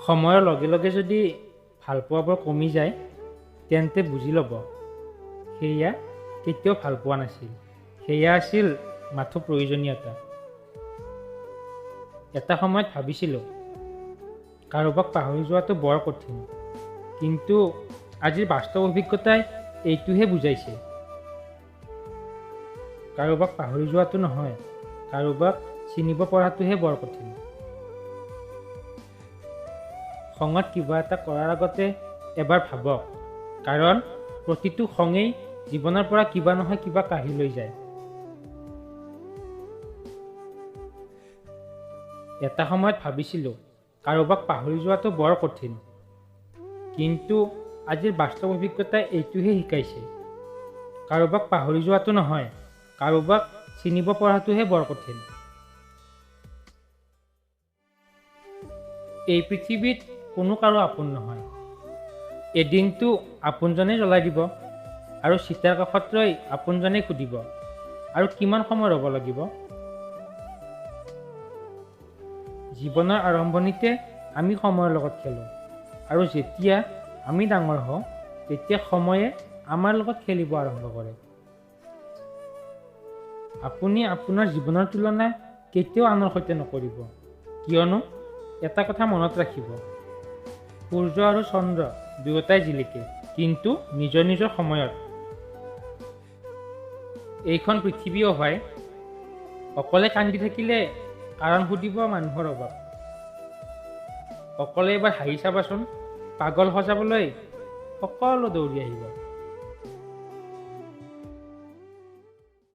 সময়ৰ লগে লগে যদি ভালপোৱাবোৰ কমি যায় তেন্তে বুজি ল'ব সেয়া কেতিয়াও ভালপোৱা নাছিল, সেয়া আছিল মাথো প্ৰয়োজনীয়তা। এটা সময়ত ভাবিছিলোঁ কাৰোবাক পাহৰি যোৱাটো বৰ কঠিন, কিন্তু আজিৰ বাস্তৱ অভিজ্ঞতাই এইটোহে বুজাইছে। কাৰোবাক পাহৰি যোৱাটো নহয়, কাৰোবাক চিনিব পৰাটোহে বৰ কঠিন। খঙত কিবা এটা কৰাৰ আগতে এবাৰ ভাবক, কাৰণ প্ৰতিটো খঙেই জীৱনৰ পৰা কিবা নহয় কিবা কাঢ়ি লৈ যায়। এটা সময়ত ভাবিছিলোঁ কাৰোবাক পাহৰি যোৱাটো বৰ কঠিন, কিন্তু আজিৰ বাস্তৱ অভিজ্ঞতাই এইটোহে শিকাইছে। কাৰোবাক পাহৰি যোৱাটো নহয়, কাৰোবাক চিনিব পৰাটোহে বৰ কঠিন। এই পৃথিৱীত কোনো কাৰো আপোন নহয়। এদিনটো আপোনজনেই জ্বলাই দিব আৰু চিতাৰ কাষত ৰৈ আপোনজনেই সুধিব, আৰু কিমান সময় ৰ'ব লাগিব? জীৱনৰ আৰম্ভণিতে আমি সময়ৰ লগত খেলোঁ, আৰু যেতিয়া আমি ডাঙৰ হওঁ তেতিয়া সময়ে আমাৰ লগত খেলিব আৰম্ভ কৰে। আপুনি আপোনাৰ জীৱনৰ তুলনা কেতিয়াও আনৰ সৈতে নকৰিব, কিয়নো এটা কথা মনত ৰাখিব, সূৰ্য আৰু চন্দ্ৰ দুয়োটাই জিলিকে, কিন্তু নিজৰ নিজৰ সময়ত। এইখন পৃথিৱীও হয়, অকলে কান্দি থাকিলে কাৰণ সুধিব মানুহৰ অভাৱ। অকলে এবাৰ হাঁহি চাবাচোন, পাগল সজাবলৈ সকলো দৌৰি আহিব।